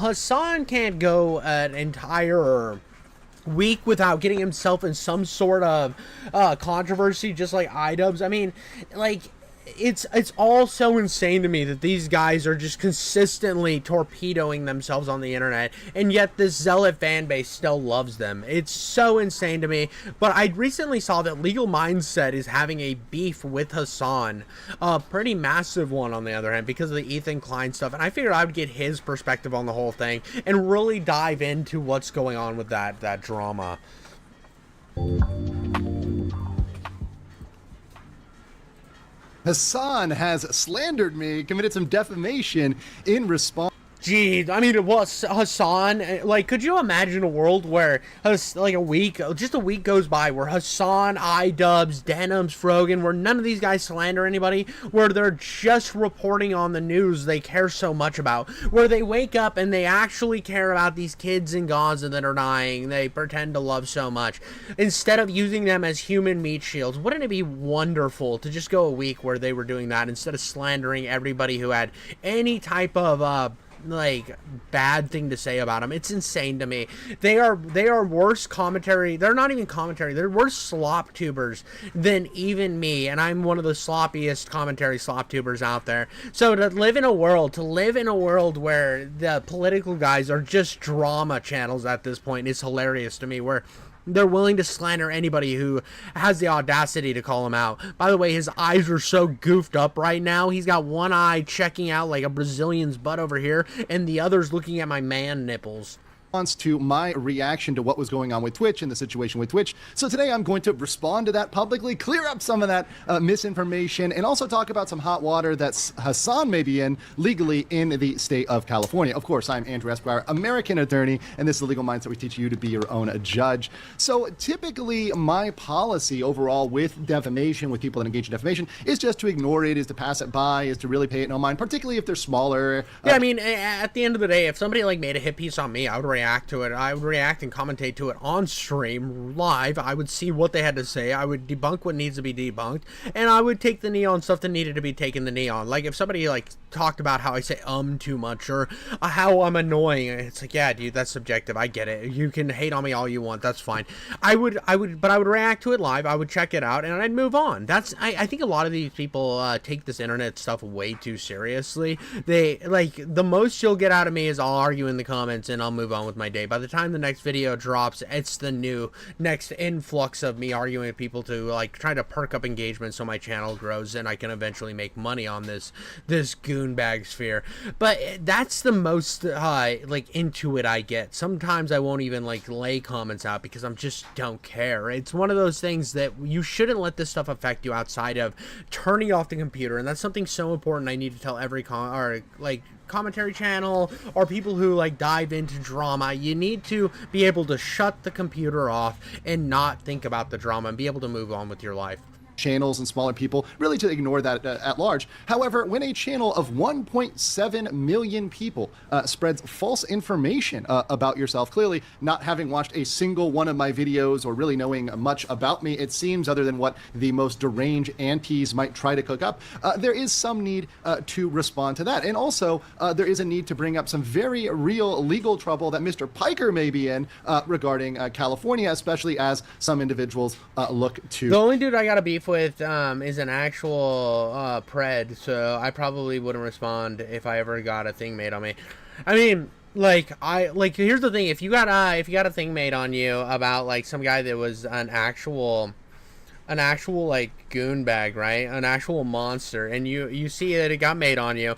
Hasan can't go an entire week without getting himself in some sort of controversy, just like iDubbbz. I mean, like, it's all so insane to me that these guys are just consistently torpedoing themselves on the internet, and yet this zealot fan base still loves them. It's so insane to me. But I recently saw that Legal Mindset is having a beef with Hasan, a pretty massive one on the other hand, because of the Ethan Klein stuff, and I figured I would get his perspective on the whole thing and really dive into what's going on with that drama. Hasan has slandered me, committed some defamation in response. Gee, I mean, what, Hasan, like, could you imagine a world where, like, just a week goes by where Hasan, iDubbbz, Denims, Frogan, where none of these guys slander anybody, where they're just reporting on the news they care so much about, where they wake up and they actually care about these kids in Gaza that are dying, they pretend to love so much, instead of using them as human meat shields? Wouldn't it be wonderful to just go a week where they were doing that instead of slandering everybody who had any type of, like, bad thing to say about them? It's insane to me. They are worse commentary. They're not even commentary. They're worse slop tubers than even me, and I'm one of the sloppiest commentary slop tubers out there. So to live in a world where the political guys are just drama channels at this point is hilarious to me, where they're willing to slander anybody who has the audacity to call him out. By the way, his eyes are so goofed up right now. He's got one eye checking out like a Brazilian's butt over here, and the other's looking at my man nipples. To my reaction to what was going on with Twitch and the situation with Twitch. So today I'm going to respond to that publicly, clear up some of that misinformation, and also talk about some hot water that Hasan may be in legally in the state of California. Of course, I'm Andrew Esquire, American attorney, and this is the Legal Mindset. We teach you to be your own judge. So typically my policy overall with defamation, with people that engage in defamation, is just to ignore it, is to pass it by, is to really pay it no mind, particularly if they're smaller. Yeah, I mean, at the end of the day, if somebody like made a hit piece on me, I would react to it. I would react and commentate to it on stream, live. I would see what they had to say. I would debunk what needs to be debunked, and I would take the knee on stuff that needed to be taken the knee on. Like, if somebody, like, talked about how I say too much, or how I'm annoying, it's like, yeah, dude, that's subjective. I get it. You can hate on me all you want. That's fine. But I would react to it live. I would check it out, and I'd move on. I think a lot of these people take this internet stuff way too seriously. They, like, the most you'll get out of me is I'll argue in the comments, and I'll move on with my day. By the time the next video drops, it's the new next influx of me arguing with people to, like, try to perk up engagement so my channel grows and I can eventually make money on this goonbag sphere. But that's the most like, into it I get. Sometimes I won't even, like, lay comments out because I'm just don't care. It's one of those things that you shouldn't let this stuff affect you outside of turning off the computer, and that's something so important I need to tell every commentary channel or people who, like, dive into drama. You need to be able to shut the computer off and not think about the drama and be able to move on with your life. Channels and smaller people, really to ignore that at large. However, when a channel of 1.7 million people spreads false information about yourself, clearly not having watched a single one of my videos or really knowing much about me, it seems, other than what the most deranged antis might try to cook up, there is some need to respond to that. And also, there is a need to bring up some very real legal trouble that Mr. Piker may be in regarding California, especially as some individuals look to... The only dude I got a beef with is an actual pred, so I probably wouldn't respond if I ever got a thing made on me. I mean, here's the thing: if you got a thing made on you about, like, some guy that was an actual like goon bag, right? An actual monster, and you see that it got made on you,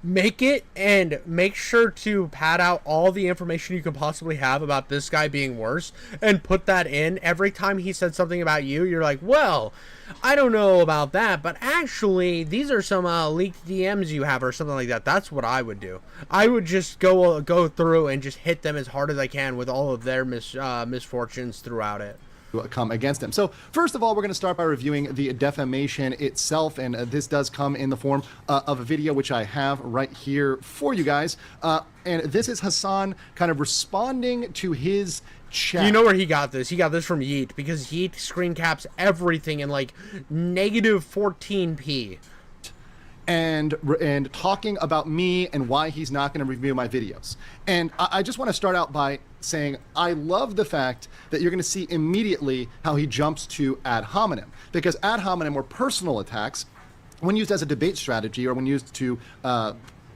make it, and make sure to pad out all the information you can possibly have about this guy being worse, and put that in. Every time he said something about you, you're like, well, I don't know about that, but actually these are some leaked DMs you have, or something like that. That's what I would do. I would just go through and just hit them as hard as I can with all of their misfortunes throughout it. Come against him. So first of all, we're going to start by reviewing the defamation itself, and this does come in the form of a video which I have right here for you guys, and this is Hasan kind of responding to his chat. You know where he got this? He got this from Yeet, because Yeet screen caps everything in, like, -14p. and talking about me and why he's not going to review my videos. And I just want to start out by saying I love the fact that you're going to see immediately how he jumps to ad hominem, because ad hominem, or personal attacks, when used as a debate strategy or when used to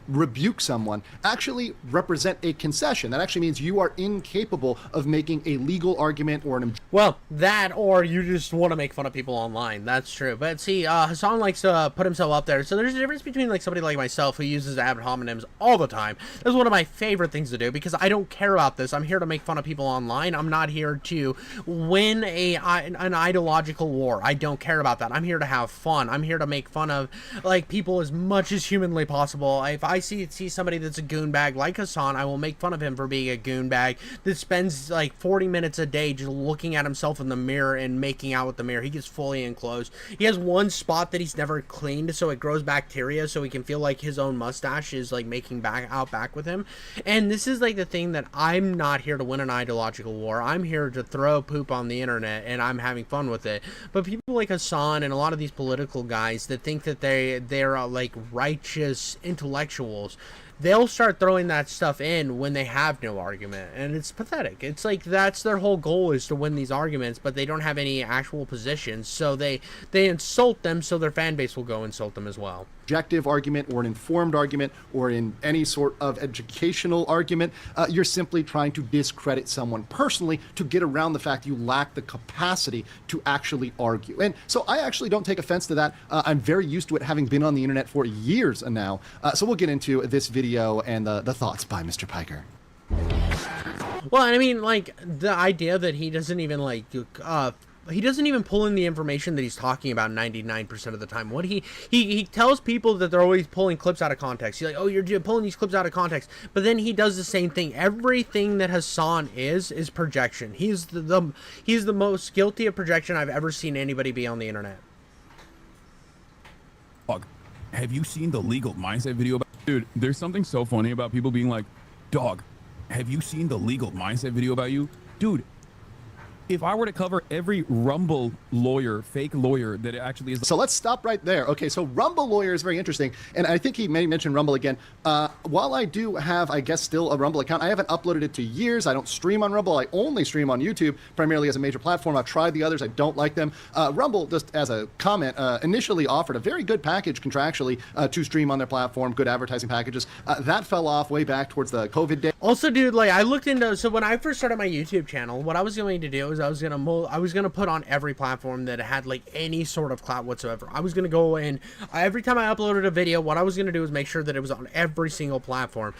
rebuke someone, actually represent a concession. That actually means you are incapable of making a legal argument or an... Well, that, or you just want to make fun of people online. That's true. But see, Hasan likes to put himself up there. So there's a difference between like somebody like myself who uses ad hominems all the time. That's one of my favorite things to do, because I don't care about this. I'm here to make fun of people online. I'm not here to win an ideological war. I don't care about that. I'm here to have fun. I'm here to make fun of like people as much as humanly possible. If I see somebody that's a goonbag like Hasan, I will make fun of him for being a goonbag that spends like 40 minutes a day just looking at himself in the mirror and making out with the mirror. He gets fully enclosed. He has one spot that he's never cleaned, so it grows bacteria, so he can feel like his own mustache is like making back with him. And this is like the thing that I'm not here to win an ideological war. I'm here to throw poop on the internet, and I'm having fun with it. But people like Hasan and a lot of these political guys that think that they're like righteous intellectuals, they'll start throwing that stuff in when they have no argument, and it's pathetic. It's like that's their whole goal, is to win these arguments, but they don't have any actual positions, so they insult them, so their fan base will go insult them as well. Objective argument or an informed argument or in any sort of educational argument, you're simply trying to discredit someone personally to get around the fact you lack the capacity to actually argue. And so I actually don't take offense to that. I'm very used to it, having been on the internet for years now. So we'll get into this video and the thoughts by Mr. Piker. Well, I mean, like, the idea that he doesn't even, like, he doesn't even pull in the information that he's talking about 99% of the time. What he tells people that they're always pulling clips out of context. He's like, oh, you're pulling these clips out of context. But then he does the same thing. Everything that Hasan is projection. He's the most guilty of projection I've ever seen anybody be on the internet. Dog, have you seen the legal mindset video about... Dude, there's something so funny about people being like, dog, have you seen the legal mindset video about you? Dude, if I were to cover every Rumble lawyer, fake lawyer that actually is... So let's stop right there. Okay, so Rumble lawyer is very interesting, and I think he may mention Rumble again. While I do have, I guess, still a Rumble account, I haven't uploaded it to years. I don't stream on Rumble. I only stream on YouTube, primarily as a major platform. I've tried the others. I don't like them. Rumble, just as a comment, initially offered a very good package contractually to stream on their platform, good advertising packages. That fell off way back towards the COVID day. Also, dude, like, I looked into... So when I first started my YouTube channel, what I was going to do is I was gonna put on every platform that had like any sort of clout whatsoever. I was gonna go in every time I uploaded a video. What I was gonna do is make sure that it was on every single platform.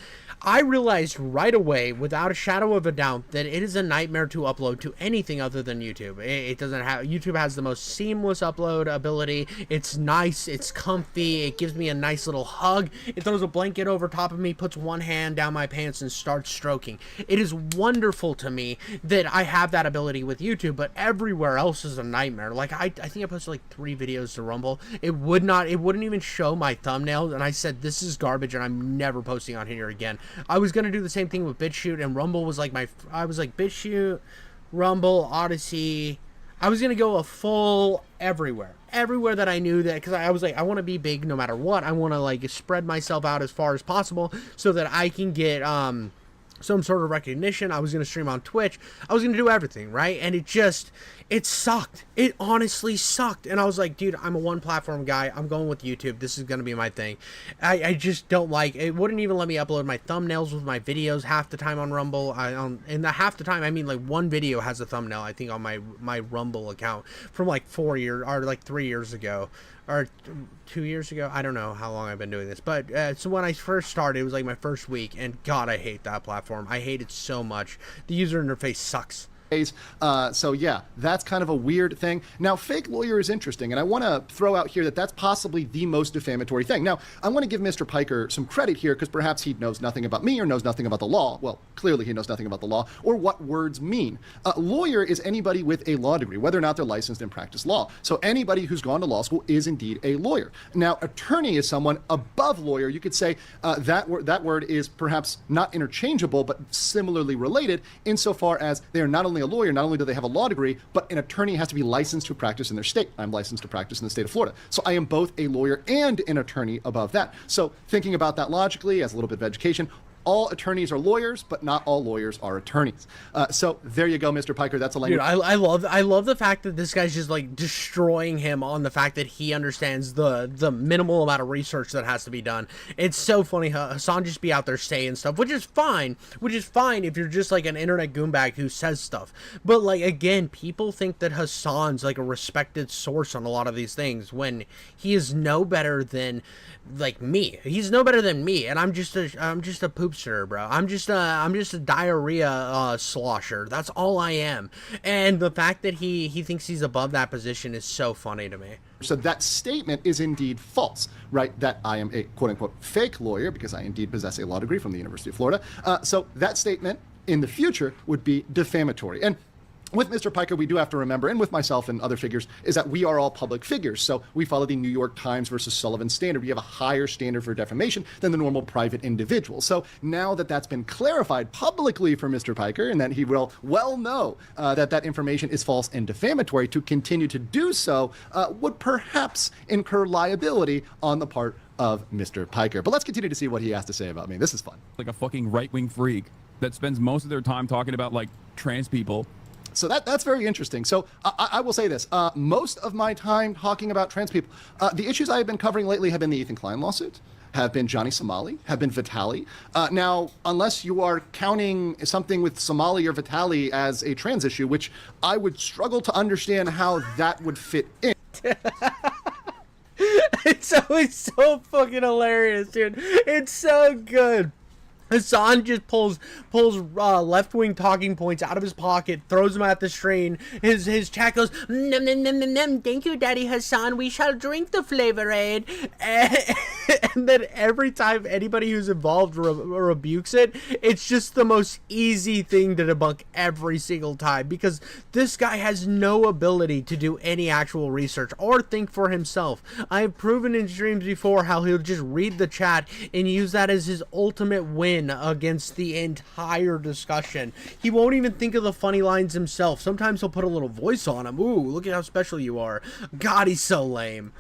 I realized right away, without a shadow of a doubt, that it is a nightmare to upload to anything other than YouTube. It doesn't have... YouTube has the most seamless upload ability. It's nice. It's comfy. It gives me a nice little hug. It throws a blanket over top of me, puts one hand down my pants, and starts stroking. It is wonderful to me that I have that ability with YouTube, but everywhere else is a nightmare. Like, I think I posted like 3 videos to Rumble. It wouldn't even show my thumbnails, and I said, this is garbage, and I'm never posting on here again. I was going to do the same thing with BitChute, and Rumble was like I was like, BitChute, Rumble, Odyssey. I was going to go a full everywhere that I knew that, because I was like, I want to be big no matter what. I want to like spread myself out as far as possible so that I can get some sort of recognition. I was going to stream on Twitch. I was going to do everything, right? And it sucked. It honestly sucked. And I was like, dude, I'm a one platform guy. I'm going with YouTube. This is going to be my thing. I just don't like... It wouldn't even let me upload my thumbnails with my videos half the time on Rumble. And the half the time, I mean, like, one video has a thumbnail, I think, on my Rumble account from like 4 years, or like 3 years ago. Or 2 years ago. I don't know how long I've been doing this. But so when I first started, it was like my first week. And God, I hate that platform. I hate it so much. The user interface sucks. So yeah, that's kind of a weird thing. Now, fake lawyer is interesting, and I want to throw out here that that's possibly the most defamatory thing. Now, I want to give Mr. Piker some credit here, because perhaps he knows nothing about me or knows nothing about the law. Well, clearly he knows nothing about the law or what words mean. Lawyer is anybody with a law degree, whether or not they're licensed and practice law. So anybody who's gone to law school is indeed a lawyer. Now, attorney is someone above lawyer. You could say that word is perhaps not interchangeable, but similarly related insofar as they are not only certainly a lawyer, not only do they have a law degree, but an attorney has to be licensed to practice in their state. I'm licensed to practice in the state of Florida. So I am both a lawyer and an attorney above that. So thinking about that logically, as a little bit of education, all attorneys are lawyers, but not all lawyers are attorneys. So there you go, Mr. Piker. That's a language. Dude, I love the fact that this guy's just like destroying him on the fact that he understands the minimal amount of research that has to be done. It's so funny. Hasan just be out there saying stuff, which is fine if you're just like an internet goonbag who says stuff. But like, again, people think that Hasan's like a respected source on a lot of these things when he is no better than like me. He's no better than me, and I'm just a poopster, bro. I'm just a diarrhea slosher. That's all I am. And the fact that he thinks he's above that position is so funny to me. So that statement is indeed false, right? That I am a quote-unquote fake lawyer because I indeed possess a law degree from the University of Florida. So that statement in the future would be defamatory. And with Mr. Piker, we do have to remember, and with myself and other figures, is that we are all public figures. So we follow the New York Times versus Sullivan standard. We have a higher standard for defamation than the normal private individual. So now that that's been clarified publicly for Mr. Piker, and that he will well know that information is false and defamatory, to continue to do so would perhaps incur liability on the part of Mr. Piker. But let's continue to see what he has to say about me. This is fun. Like a fucking right-wing freak that spends most of their time talking about like trans people. So that's very interesting. So I will say this. Most of my time talking about trans people, the issues I have been covering lately have been the Ethan Klein lawsuit, have been Johnny Somali, have been Vitali. Now, unless you are counting something with Somali or Vitali as a trans issue, which I would struggle to understand how that would fit in. It's always so fucking hilarious, dude. It's so good. Hasan just pulls left-wing talking points out of his pocket, throws them at the screen. His chat goes, "Nom, nom, nom, nom, nom. Thank you, Daddy Hasan. We shall drink the Flavor Aid." And then every time anybody who's involved rebukes it, it's just the most easy thing to debunk every single time, because this guy has no ability to do any actual research or think for himself. I've proven in streams before how he'll just read the chat and use that as his ultimate win against the entire discussion. He won't even think of the funny lines himself. Sometimes he'll put a little voice on them. Ooh, look at how special you are. God, he's so lame.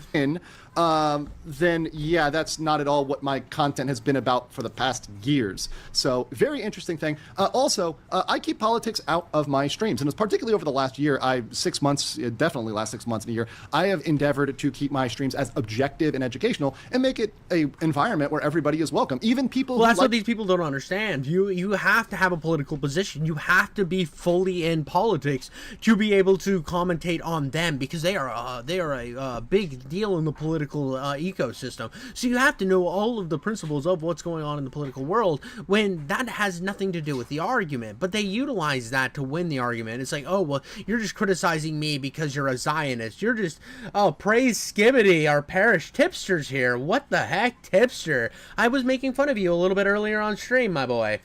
Then yeah, that's not at all what my content has been about for the past years. So very interesting thing. Also, I keep politics out of my streams, and it's particularly over the last year. 6 months, definitely last 6 months and a year, I have endeavored to keep my streams as objective and educational and make it a environment where everybody is welcome, even people. Well, that's what these people don't understand. You have to have a political position. You have to be fully in politics to be able to commentate on them, because they are a big deal in the political ecosystem. So you have to know all of the principles of what's going on in the political world, when that has nothing to do with the argument. But they utilize that to win the argument. It's like, oh, well, you're just criticizing me because you're a Zionist. You're just, oh, praise Skibbity, our parish tipster's here. What the heck, tipster? I was making fun of you a little bit earlier on stream, my boy.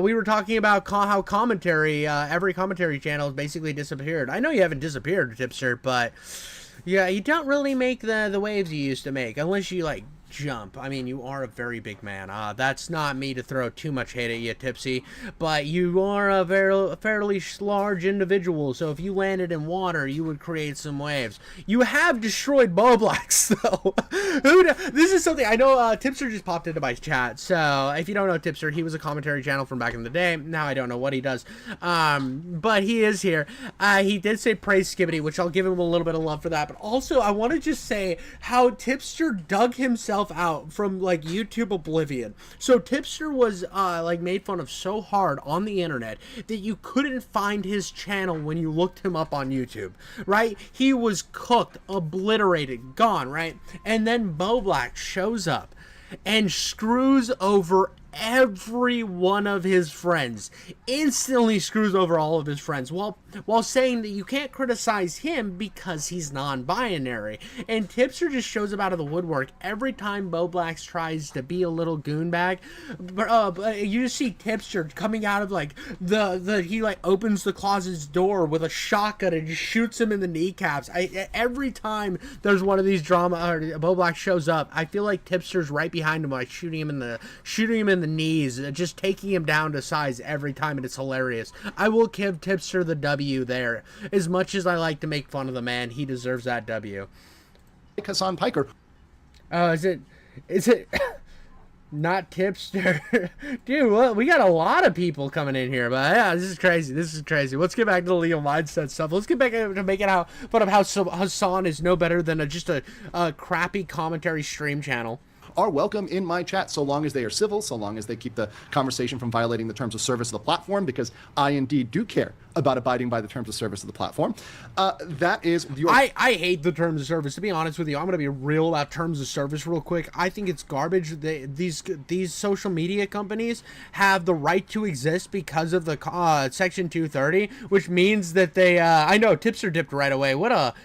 We were talking about how commentary, every commentary channel has basically disappeared. I know you haven't disappeared, tipster, but yeah, you don't really make the waves you used to make, unless you, like, jump. I mean, you are a very big man. That's not me to throw too much hate at you, Tipsy, but you are a fairly large individual, so if you landed in water, you would create some waves. You have destroyed Bowblacks, though. This is something I know. Tipster just popped into my chat, so if you don't know Tipster, he was a commentary channel from back in the day. Now I don't know what he does, but he is here. He did say praise Skibbity, which I'll give him a little bit of love for that, but also I want to just say how Tipster dug himself out from like YouTube oblivion. So Tipster was like made fun of so hard on the internet that you couldn't find his channel when you looked him up on YouTube, right? He was cooked, obliterated, gone, right? And then Bowblack shows up and screws over every one of his friends, instantly screws over all of his friends, while saying that you can't criticize him because he's non-binary. And Tipster just shows up out of the woodwork every time Bowblacks tries to be a little goonbag. But you just see Tipster coming out of like he like opens the closet's door with a shotgun and just shoots him in the kneecaps. Every time there's one of these drama or Bowblack shows up, I feel like Tipster's right behind him, like shooting him in the the knees, just taking him down to size every time, and it's hilarious. I will give Tipster the W there. As much as I like to make fun of the man, he deserves that W. Hasan Piker. Oh, is it not Tipster? Dude, what? We got a lot of people coming in here, but yeah, this is crazy. This is crazy. Let's get back to the legal mindset stuff. Let's get back to making fun of how Hasan is no better than just a crappy commentary stream channel. Are welcome in my chat, so long as they are civil, so long as they keep the conversation from violating the terms of service of the platform, because I indeed do care about abiding by the terms of service of the platform. That is your... I hate the terms of service. To be honest with you, I'm going to be real about terms of service real quick. I think it's garbage. These social media companies have the right to exist because of the Section 230, which means that they... I know, Tipster dipped right away. What a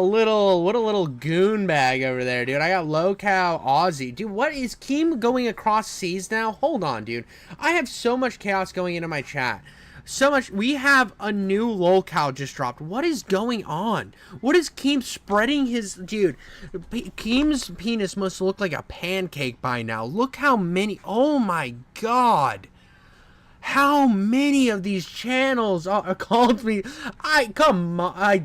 little goon bag over there, dude. I got low-cal Aussie. Dude, what is Keem going across seas now? Hold on, dude. I have so much chaos going into my chat. So much. We have a new lolcow just dropped. What is going on? What is Keem spreading his... Dude, Keem's penis must look like a pancake by now. Look how many... Oh, my God. How many of these channels called me? I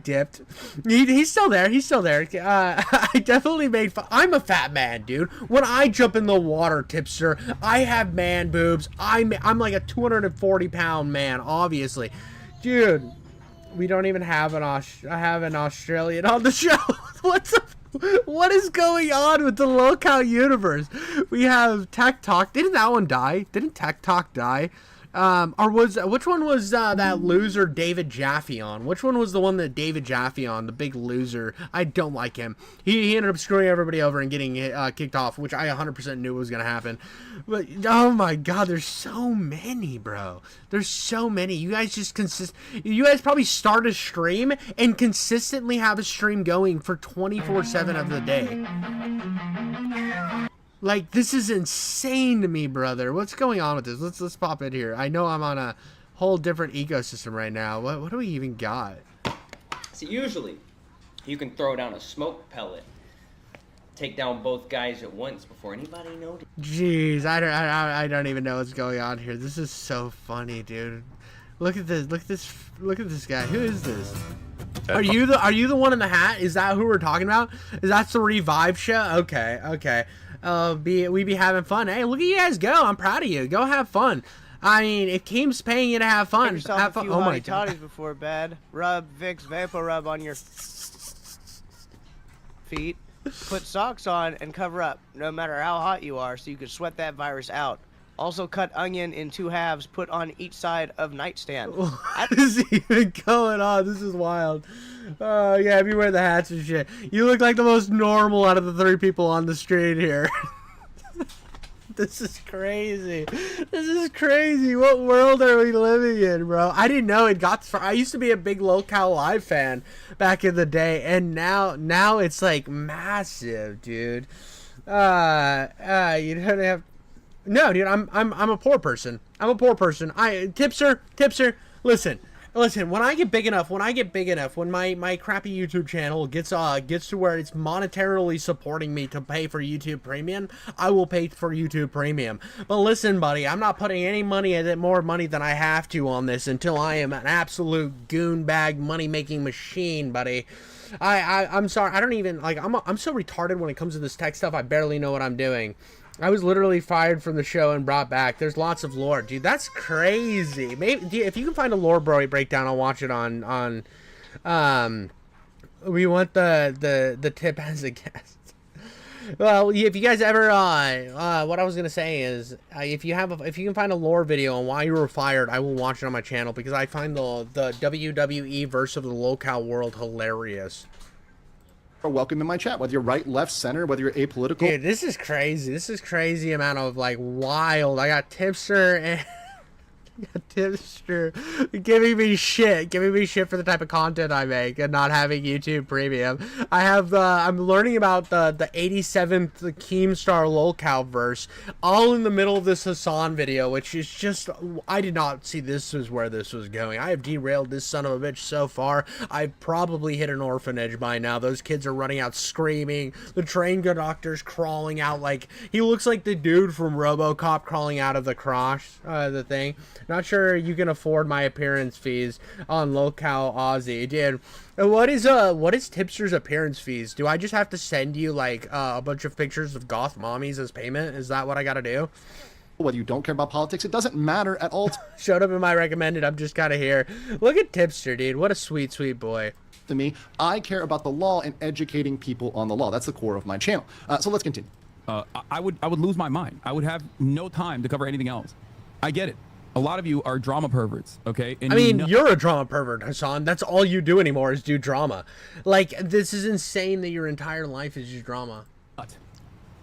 dipped. He's still there. He's still there. I definitely made fun. I'm a fat man, dude. When I jump in the water, Tipster, I have man boobs. I'm like a 240-pound man, obviously. Dude, we don't even have an Australian on the show. What is going on with the lolcow universe? We have Tech Talk. Didn't that one die? Didn't Tech Talk die? Which one was that loser David Jaffe on? Which one was the one that David Jaffe on, the big loser? I don't like him. He ended up screwing everybody over and getting kicked off, which I 100% knew was going to happen. But, oh my God, there's so many, bro. There's so many. You guys you guys probably start a stream and consistently have a stream going for 24/7 of the day. Like, this is insane to me, brother. What's going on with this? Let's pop in here. I know I'm on a whole different ecosystem right now. What do we even got? See, usually, you can throw down a smoke pellet, take down both guys at once before anybody notices. Jeez, I don't even know what's going on here. This is so funny, dude. Look at this. Look at this guy. Who is this? Are you the one in the hat? Is that who we're talking about? Is that the Revive show? Okay. We be having fun. Hey, look at you guys go. I'm proud of you. Go have fun. I mean, if Keem's paying you to have fun, have fun. Oh my God. Before bed. Rub Vicks Vapor Rub on your feet. Put socks on and cover up, no matter how hot you are, so you can sweat that virus out. Also, cut onion in 2 halves. Put on each side of nightstand. What is even going on? This is wild. Yeah, if you wear the hats and shit, you look like the most normal out of the 3 people on the street here. This is crazy. This is crazy. What world are we living in, bro? I didn't know it got. I used to be a big lolcow live fan back in the day, and now it's like massive, dude. You don't have. No, dude, I'm a poor person. I'm a poor person. Tipster, listen, when I get big enough, when my crappy YouTube channel gets to where it's monetarily supporting me to pay for YouTube Premium, I will pay for YouTube Premium. But listen, buddy, I'm not putting any more money than I have to on this until I am an absolute goon bag money-making machine, buddy. I'm sorry, I don't even, like, I'm so retarded when it comes to this tech stuff, I barely know what I'm doing. I was literally fired from the show and brought back. There's lots of lore, dude. That's crazy. Maybe if you can find a lore breakdown, I'll watch it on. We want the tip as a guest. Well, if you guys ever, what I was gonna say is, if you can find a lore video on why you were fired, I will watch it on my channel because I find the WWE verse of the lolcow world hilarious. Welcome to my chat, whether you're right, left, center, whether you're apolitical. Dude, this is crazy. This is crazy amount of, like, wild. I got Tipster and Tipster giving me shit for the type of content I make and not having YouTube Premium. I'm learning about the 87th Keemstar lolcow verse all in the middle of this Hasan video, which is just, I did not see this was where this was going. I have derailed this son of a bitch so far. I've probably hit an orphanage by now. Those kids are running out screaming. The train conductor's crawling out like, he looks like the dude from RoboCop crawling out of the the thing. Not sure you can afford my appearance fees on lolcow Aussie, dude. What is Tipster's appearance fees? Do I just have to send you like a bunch of pictures of goth mommies as payment? Is that what I gotta do? Whether you don't care about politics, it doesn't matter at all. Showed up in my recommended. I'm just kind of here. Look at Tipster, dude. What a sweet, sweet boy. To me, I care about the law and educating people on the law. That's the core of my channel. So let's continue. I would lose my mind. I would have no time to cover anything else. I get it. A lot of you are drama perverts, okay? And I mean, you're a drama pervert, Hasan. That's all you do anymore is do drama. Like, this is insane that your entire life is just drama.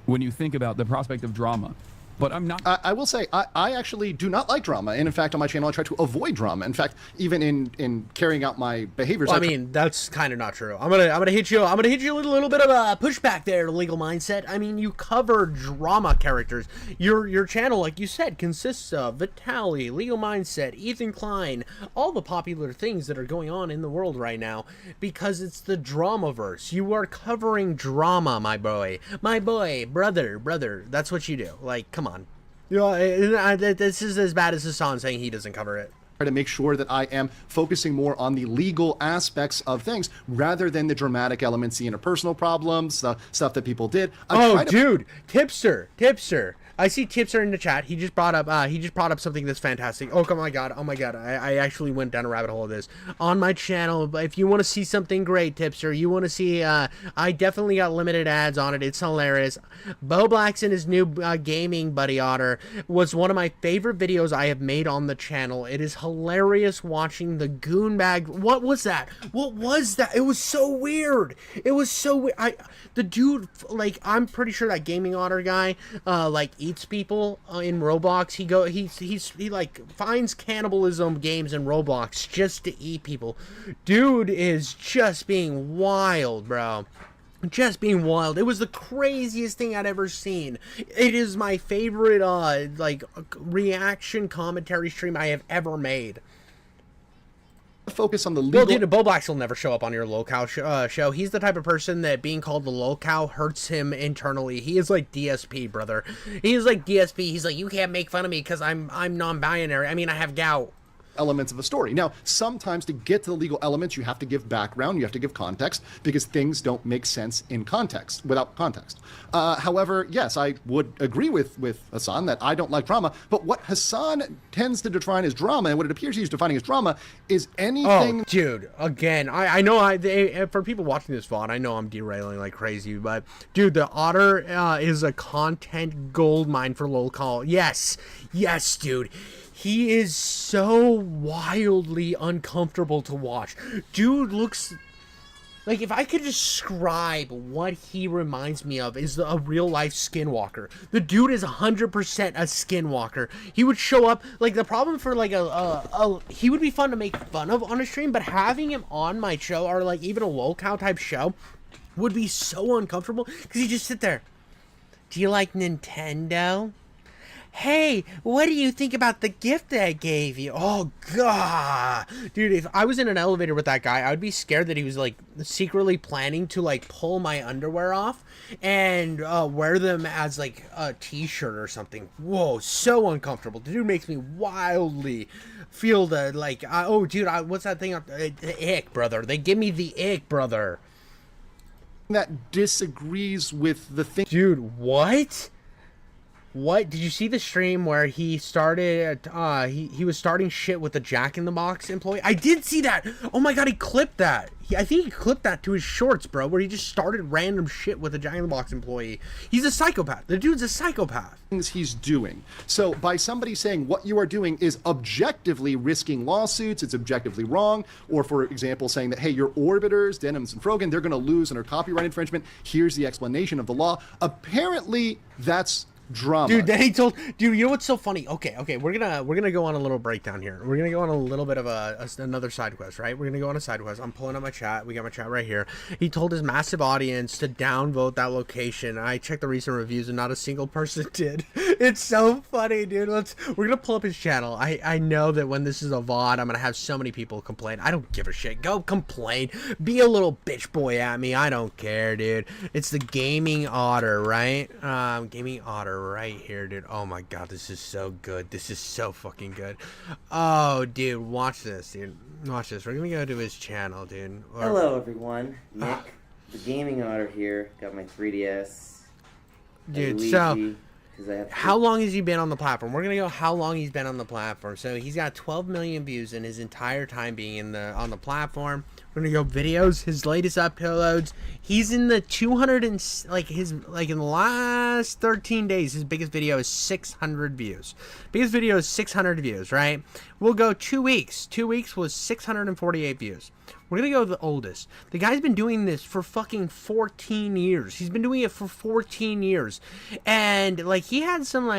When you think about the prospect of drama, but I'm not. I will say, I actually do not like drama. And in fact, on my channel, I try to avoid drama. In fact, even in carrying out my behaviors. Well, I mean, that's kind of not true. I'm gonna hit you. I'm gonna hit you with a little bit of a pushback there, legal mindset. I mean, you cover drama characters. Your channel, like you said, consists of Vitaly, legal mindset, Ethan Klein, all the popular things that are going on in the world right now, because it's the dramaverse. You are covering drama, my boy, brother. That's what you do. Like, come on. You know, this is as bad as Hasan saying he doesn't cover it. Try to make sure that I am focusing more on the legal aspects of things rather than the dramatic elements, the interpersonal problems, the stuff that people did. Dude, Tipster. I see Tipster in the chat. He just brought up something that's fantastic. Oh my god. I actually went down a rabbit hole of this on my channel. But if you want to see something great, Tipster, you want to see, I definitely got limited ads on it. It's hilarious. Bo Blacks and his new gaming buddy Otter was one of my favorite videos I have made on the channel. It is hilarious watching the goon bag. What was that? It was so weird. The dude, like, I'm pretty sure that gaming Otter guy, like, eats people in Roblox. He like finds cannibalism games in Roblox just to eat people. Dude is just being wild, bro. Just being wild. It was the craziest thing I'd ever seen. It is my favorite like reaction commentary stream I have ever made. Focus on the legal. Well, dude, Boblax will never show up on your lolcow show. He's the type of person that being called the lolcow hurts him internally. He is like DSP, brother. He is like DSP. He's like, you can't make fun of me because I'm non-binary. I mean, I have gout. Elements of a story. Now, sometimes to get to the legal elements, you have to give background, you have to give context, because things don't make sense in context, without context. However, yes, I would agree with Hasan that I don't like drama, but what Hasan tends to define as drama, and what it appears he's defining as drama, is anything... Oh, dude, again, I know for people watching this VOD, I know I'm derailing like crazy, but, dude, the Otter is a content gold mine for lolcow. Yes, dude. He is so wildly uncomfortable to watch. Dude looks... Like, if I could describe what he reminds me of is a real-life skinwalker. The dude is 100% a skinwalker. He would show up... Like, the problem for, like, he would be fun to make fun of on a stream, but having him on my show, or, like, even a lolcow type show, would be so uncomfortable. Because he'd just sit there. Do you like Nintendo? Hey, what do you think about the gift that I gave you? Oh, God. Dude, if I was in an elevator with that guy, I would be scared that he was, like, secretly planning to, like, pull my underwear off and wear them as, like, a t-shirt or something. Whoa, so uncomfortable. The dude makes me wildly feel the, like, oh, dude, what's that thing? The ick, brother. They give me the ick, brother. That disagrees with the thing. Dude, what? What did you see the stream where he started he was starting shit with the Jack in the Box employee? I did see that. Oh my god, he clipped that. I think he clipped that to his shorts, bro, where he just started random shit with a Jack in the Box employee. He's a psychopath. The dude's a psychopath. Things he's doing. So by somebody saying what you are doing is objectively risking lawsuits, it's objectively wrong, or for example saying that, hey, your orbiters, Denims and Frogan, they're going to lose under copyright infringement. Here's the explanation of the law. Apparently that's drama. Dude, then he told, dude, you know what's so funny? Okay, we're gonna go on a little breakdown here. We're gonna go on a little bit of another side quest, right? We're gonna go on a side quest. I'm pulling up my chat. We got my chat right here. He told his massive audience to downvote that location. I checked the recent reviews and not a single person did. It's so funny, dude. We're gonna pull up his channel. I know that when this is a VOD, I'm gonna have so many people complain. I don't give a shit. Go complain. Be a little bitch boy at me. I don't care, dude. It's the Gaming Otter, right? Gaming Otter right here, dude. Oh my god, this is so good. This is so fucking good. Oh, dude, watch this, dude. Watch this. We're gonna go to his channel, dude. Hello, everyone. Nick, the Gaming Otter here. Got my 3DS. Dude, Luigi, so 'cause I have how long has he been on the platform? We're gonna go how long he's been on the platform. So he's got 12 million views in his entire time being on the platform. We're gonna go videos, his latest uploads. He's in the 200 and in the last 13 days, his biggest video is 600 views. Biggest video is 600 views, right? We'll go 2 weeks. 2 weeks was 648 views. We're gonna go to the oldest. The guy's been doing this for fucking 14 years. He's been doing it for 14 years. And like he's had some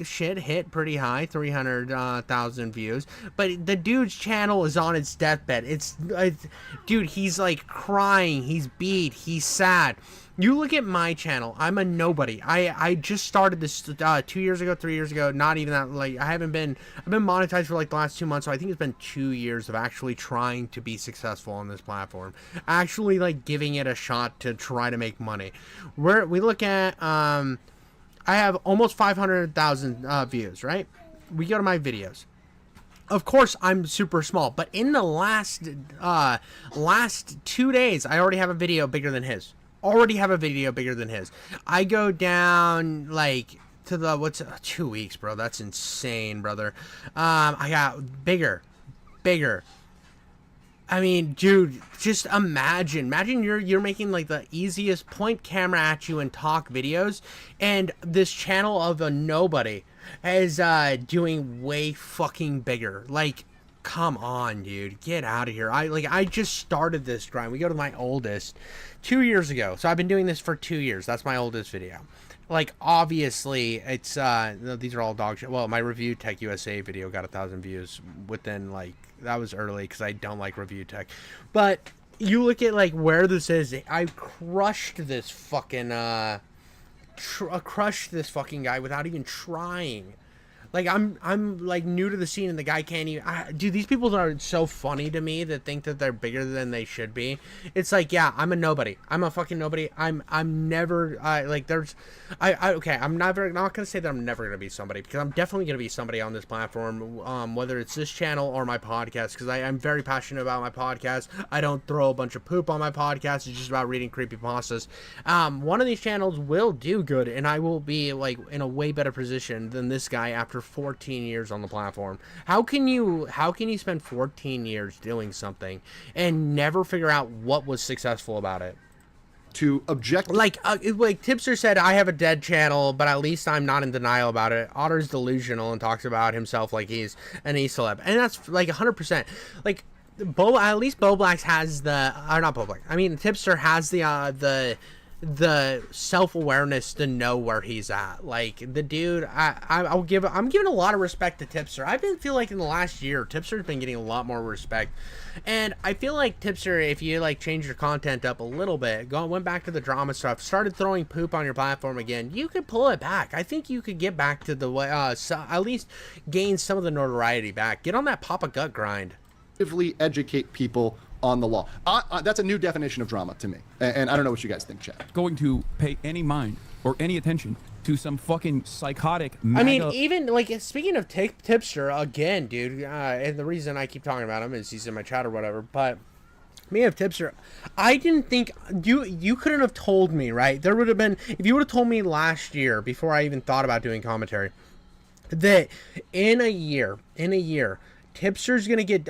shit hit pretty high, 300,000 views. But the dude's channel is on its deathbed. Dude, he's like crying, he's beat, he's sad. You look at my channel, I'm a nobody. I just started this 2 years ago, 3 years ago, not even that, like, I've been monetized for like the last 2 months, so I think it's been 2 years of actually trying to be successful on this platform. Actually, like, giving it a shot to try to make money. We look at, I have almost 500,000 views, right? We go to my videos. Of course, I'm super small, but in the last 2 days, I already have a video bigger than his. I go down like to the 2 weeks, bro. That's insane, brother. I got bigger. I mean, dude, just imagine you're making like the easiest point camera at you and talk videos, and this channel of a nobody is doing way fucking bigger. Like, come on, dude, get out of here. I just started this grind. We go to my oldest 2 years ago, so I've been doing this for 2 years. That's my oldest video. Like, obviously, it's these are all dog shit. Well, my Review Tech USA video got 1,000 views within, like, that was early because I don't like Review Tech. But you look at like where this is. I crushed this fucking crushed this fucking guy without even trying. Like, I'm like new to the scene, and the guy can't even. Dude, these people are so funny to me that think that they're bigger than they should be. It's like, yeah, I'm a nobody. I'm a fucking nobody. I'm never like there's, okay. I'm not gonna say that I'm never gonna be somebody, because I'm definitely gonna be somebody on this platform. Whether it's this channel or my podcast, because I'm very passionate about my podcast. I don't throw a bunch of poop on my podcast. It's just about reading creepypastas. One of these channels will do good, and I will be like in a way better position than this guy after 14 years on the platform. How can you spend 14 years doing something and never figure out what was successful about it? To object, like Tipster said, I have a dead channel, but at least I'm not in denial about it. Otter's delusional and talks about himself like he's an e-celeb, and that's like 100%. Like, at least Boblax has Tipster has the self-awareness to know where he's at. Like, the dude, I'm giving a lot of respect to Tipster. feel like in the last year, Tipster's been getting a lot more respect, and I feel like Tipster, if you like change your content up a little bit, went back to the drama stuff, started throwing poop on your platform again, you could pull it back. I think you could get back to the way, at least gain some of the notoriety back. Get on that Papa Gut grind. Educate people on the law. That's a new definition of drama to me, and I don't know what you guys think, Chad. Going to pay any mind or any attention to some fucking psychotic I mean, even like, speaking of Tipster again, dude, and the reason I keep talking about him is he's in my chat or whatever, but me of Tipster, I didn't think you couldn't have told me, right? There would have been, if you would have told me last year, before I even thought about doing commentary, that in a year Tipster's gonna get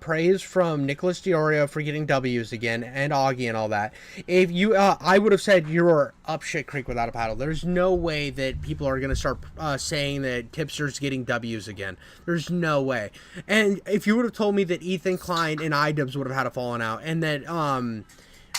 praise from Nicholas Diorio for getting W's again, and Augie and all that. If you, I would have said you're up shit creek without a paddle. There's no way that people are gonna start saying that Tipster's getting W's again. There's no way. And if you would have told me that Ethan Klein and iDubbbz would have had a falling out, and that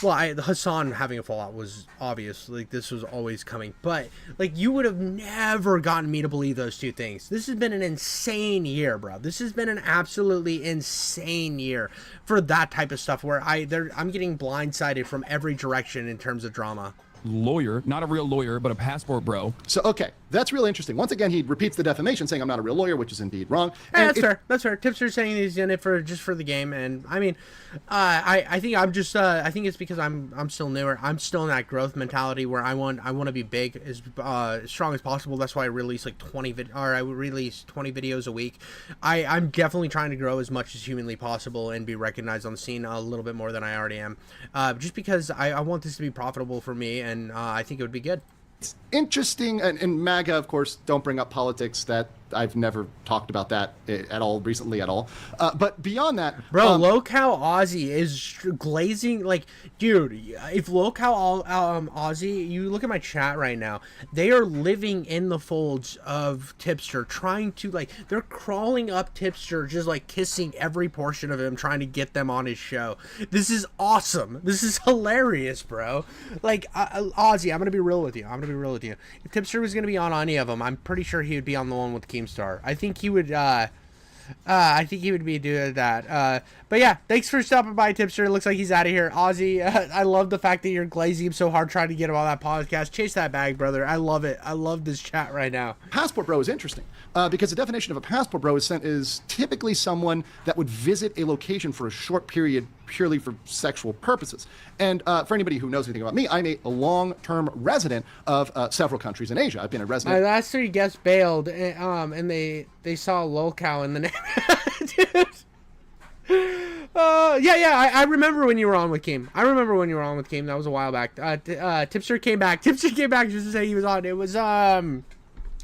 well, the Hasan having a fallout was obvious. Like, this was always coming. But, like, you would have never gotten me to believe those two things. This has been an insane year, bro. This has been an absolutely insane year for that type of stuff where I'm getting blindsided from every direction in terms of drama. Lawyer, not a real lawyer, but a passport bro. So, okay, that's really interesting. Once again, he repeats the defamation, saying I'm not a real lawyer, which is indeed wrong. That's fair. That's fair. Tipster's saying he's in it just for the game, and I mean, I think I'm just I think it's because I'm still newer. I'm still in that growth mentality where I want to be big, as strong as possible. That's why I release like 20 videos a week. I'm definitely trying to grow as much as humanly possible and be recognized on the scene a little bit more than I already am, just because I want this to be profitable for me, and I think it would be good. It's interesting, and MAGA, of course, don't bring up politics. That I've never talked about that at all recently at all. But beyond that, bro, Local Aussie is glazing. Like, dude, if Local Aussie, you look at my chat right now, they are living in the folds of Tipster, trying to, like, they're crawling up Tipster, just like kissing every portion of him, trying to get them on his show. This is awesome. This is hilarious, bro. Like, Aussie, I'm gonna be real with you. If Tipster was gonna be on any of them, I'm pretty sure he would be on the one with Keemstar. I think he would. I think he would be doing that. But yeah, thanks for stopping by, Tipster. It looks like he's out of here. Aussie, I love the fact that you're glazing him so hard trying to get him on that podcast. Chase that bag, brother. I love it. I love this chat right now. Passport bro is interesting because the definition of a passport bro is typically someone that would visit a location for a short period purely for sexual purposes. And for anybody who knows anything about me, I'm a long-term resident of several countries in Asia. I've been a resident. My last 3 guests bailed, and they saw Lolcow in the name. Dude. Yeah, I remember when you were on with Keem. That was a while back. Tipster came back just to say he was on. It was, I'm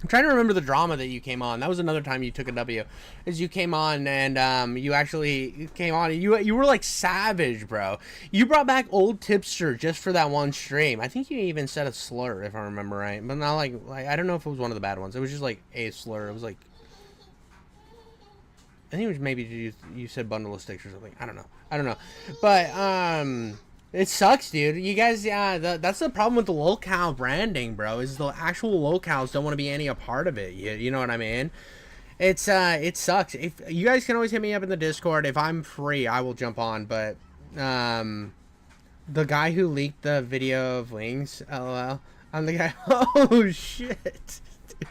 trying to remember the drama that you came on. That was another time you took a W. Is you came on and you actually came on. You were like savage, bro. You brought back old Tipster just for that one stream. I think you even said a slur, if I remember right. But not like I don't know if it was one of the bad ones. It was just like a slur. It was like, I think it was maybe you said bundle of sticks or something. I don't know. But it sucks, dude. You guys, that's the problem with the Lolcow branding, bro. Is the actual Lolcows don't want to be any a part of it. You know what I mean? It sucks. If you guys can always hit me up in the Discord. If I'm free, I will jump on. But the guy who leaked the video of wings, lol. I'm the guy. Oh shit.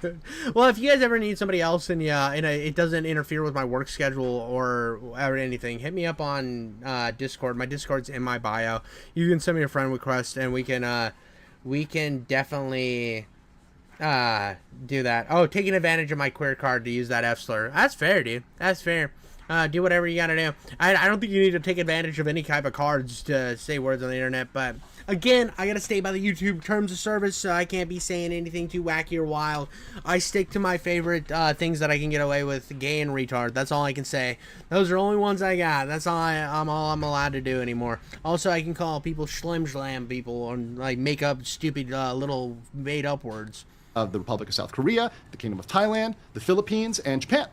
Dude. Well, if you guys ever need somebody else and it doesn't interfere with my work schedule or anything, hit me up on Discord. My Discord's in my bio. You can send me a friend request and we can definitely do that. Oh, taking advantage of my queer card to use that F slur. That's fair, dude. That's fair. Do whatever you gotta do. I don't think you need to take advantage of any type of cards to say words on the internet, but again, I gotta stay by the YouTube terms of service, so I can't be saying anything too wacky or wild. I stick to my favorite things that I can get away with, gay and retard. That's all I can say. Those are the only ones I got. That's all I'm allowed to do anymore. Also, I can call people schlim people or like make up stupid little made up words. Of the Republic of South Korea, the Kingdom of Thailand, the Philippines, and Japan.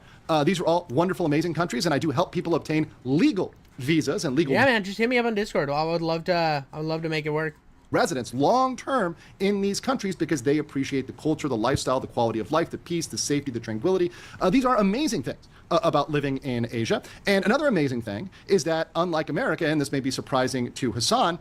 These are all wonderful, amazing countries, and I do help people obtain legal visas and legal. Yeah, man, just hit me up on Discord. I would love to make it work. Residents long term in these countries because they appreciate the culture, the lifestyle, the quality of life, the peace, the safety, the tranquility. These are amazing things about living in Asia. And another amazing thing is that, unlike America, and this may be surprising to Hasan,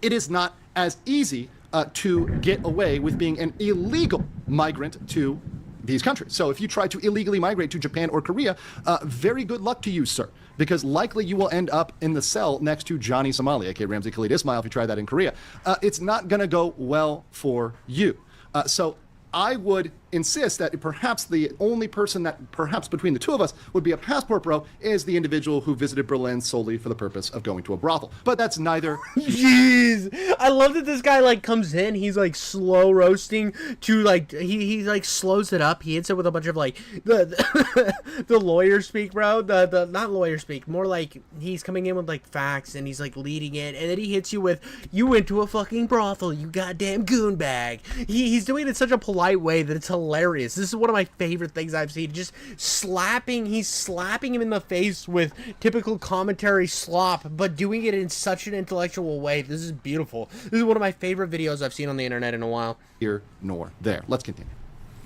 it is not as easy to get away with being an illegal migrant to these countries. So if you try to illegally migrate to Japan or Korea, very good luck to you, sir, because likely you will end up in the cell next to Johnny Somali, aka Ramzi Khalid Ismail, if you try that in Korea. It's not going to go well for you. So I would insist that perhaps the only person that perhaps between the two of us would be a passport bro is the individual who visited Berlin solely for the purpose of going to a brothel. But that's neither. Jeez, I love that this guy like comes in, he's like slow roasting to like he like slows it up. He hits it with a bunch of like the lawyer speak, bro. The not lawyer speak, more like he's coming in with like facts and he's like leading it, and then he hits you with "you went to a fucking brothel, you goddamn goon bag." He's doing it in such a polite way that it's hilarious. hilarious. This is one of my favorite things I've seen. Just he's slapping him in the face with typical commentary slop, but doing it in such an intellectual way. This is beautiful. This is one of my favorite videos I've seen on the internet in a while. Here nor there. Let's continue.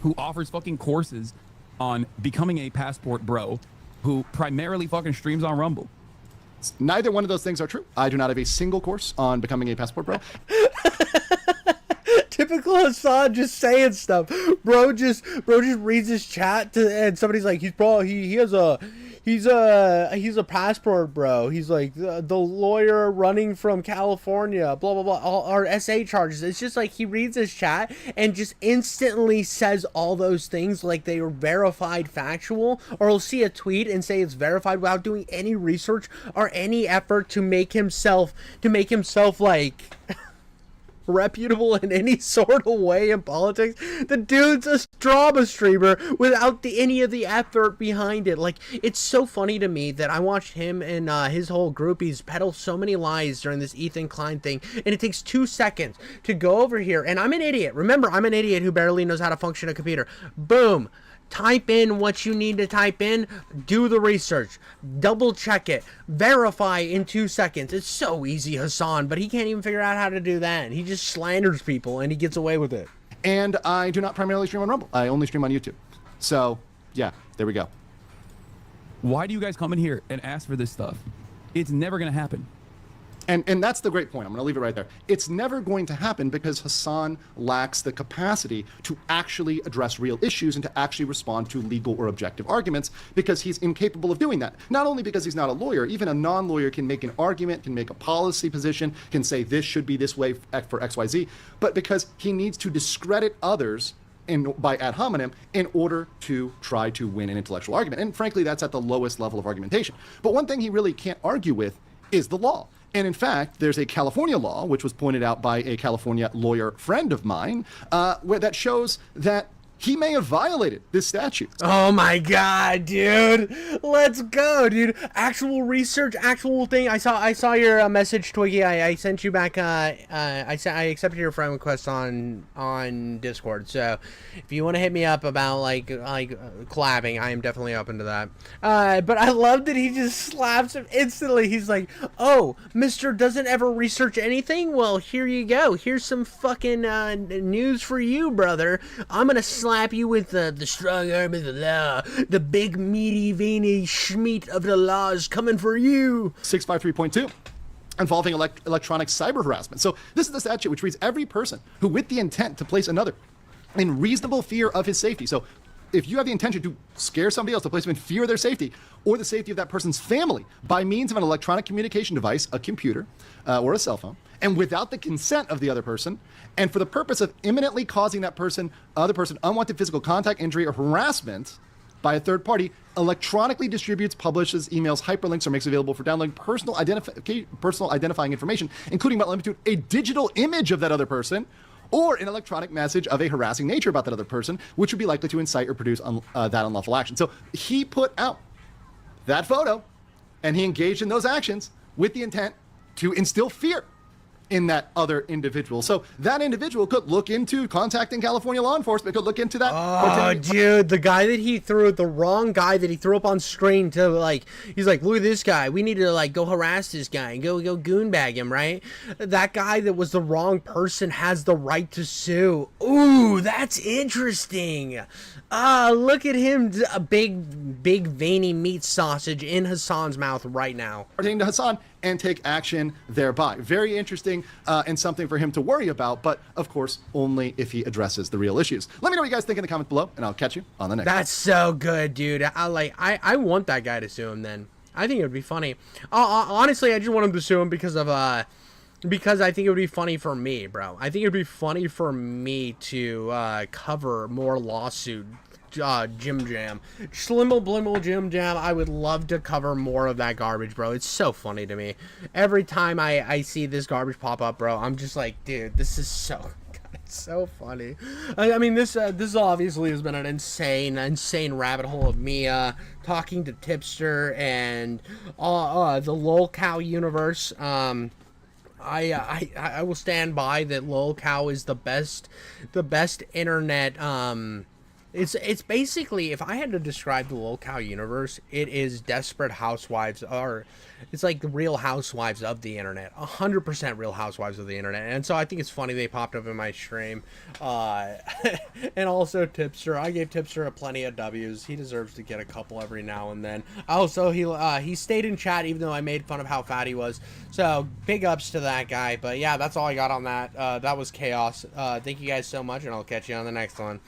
Who offers fucking courses on becoming a passport bro, who primarily fucking streams on Rumble. Neither one of those things are true. I do not have a single course on becoming a passport bro. Typical Hasan just saying stuff. Bro just reads his chat and somebody's like, he's a passport bro. He's like the lawyer running from California, blah blah blah, our SA charges. It's just like he reads his chat and just instantly says all those things like they are verified factual, or he'll see a tweet and say it's verified without doing any research or any effort to make himself like reputable in any sort of way in politics. The dude's a drama streamer without any of the effort behind it. Like, it's so funny to me that I watched him and his whole groupies peddle so many lies during this Ethan Klein thing, and it takes 2 seconds to go over here, and I'm an idiot. Remember, I'm an idiot who barely knows how to function a computer. Boom. Type in what you need to type in, do the research, double check it, verify in 2 seconds. It's so easy, Hasan, but he can't even figure out how to do that. He just slanders people and he gets away with it. And I do not primarily stream on Rumble. I only stream on YouTube. So, yeah, there we go. Why do you guys come in here and ask for this stuff? It's never going to happen. And that's the great point. I'm going to leave it right there. It's never going to happen because Hasan lacks the capacity to actually address real issues and to actually respond to legal or objective arguments, because he's incapable of doing that. Not only because he's not a lawyer, even a non-lawyer can make an argument, can make a policy position, can say this should be this way for XYZ, but because he needs to discredit others by ad hominem in order to try to win an intellectual argument. And frankly, that's at the lowest level of argumentation. But one thing he really can't argue with is the law. And in fact, there's a California law, which was pointed out by a California lawyer friend of mine, where that shows that he may have violated this statute. Oh my god, dude. Let's go, dude. Actual research, actual thing. I saw your message, Twiggy. I sent you back I accepted your friend request on Discord. So if you want to hit me up about like collabing, I am definitely open to that. But I love that he just slaps him instantly. He's like, "Oh, Mr. doesn't ever research anything? Well, here you go. Here's some fucking news for you, brother. I'm going to slap you with the strong arm of the law. The big, meaty, veiny schmeat of the law is coming for you." 653.2. Involving electronic cyber harassment. So this is the statute which reads, every person who with the intent to place another in reasonable fear of his safety. So if you have the intention to scare somebody else, to place them in fear of their safety or the safety of that person's family by means of an electronic communication device, a computer or a cell phone, and without the consent of the other person, and for the purpose of imminently causing that other person unwanted physical contact, injury, or harassment by a third party, electronically distributes, publishes, emails, hyperlinks, or makes available for downloading personal identifying information, including but limited to a digital image of that other person, or an electronic message of a harassing nature about that other person, which would be likely to incite or produce that unlawful action. So he put out that photo, and he engaged in those actions with the intent to instill fear in that other individual. So that individual could look into contacting California law enforcement, could look into that. Oh, dude, the wrong guy that he threw up on screen to, like, he's like, look at this guy. We need to, like, go harass this guy and go goonbag him, right? That guy that was the wrong person has the right to sue. Ooh, that's interesting. Look at him, a big, veiny meat sausage in Hasan's mouth right now. Pertaining to Hasan and take action thereby. Very interesting and something for him to worry about, but of course, only if he addresses the real issues. Let me know what you guys think in the comments below, and I'll catch you on the next. That's so good, dude. I want that guy to sue him then. I think it would be funny. Honestly, I just want him to sue him because I think it would be funny for me, bro. I think it would be funny for me to cover more lawsuit Jim Jam. Slimble Blimble Jim Jam. I would love to cover more of that garbage, bro. It's so funny to me. Every time I see this garbage pop up, bro, I'm just like, dude, this is so... God, it's so funny. I mean, this obviously has been an insane rabbit hole of me talking to Tipster and the LolCow universe. I will stand by that LolCow is the best internet It's basically, if I had to describe the lolcow universe, it is Desperate Housewives, or it's like the Real Housewives of the internet, 100% Real Housewives of the internet. And so I think it's funny they popped up in my stream. And also Tipster, I gave Tipster a plenty of W's. He deserves to get a couple every now and then. Also, he stayed in chat even though I made fun of how fat he was. So big ups to that guy. But yeah, that's all I got on that. That was chaos. Thank you guys so much, and I'll catch you on the next one.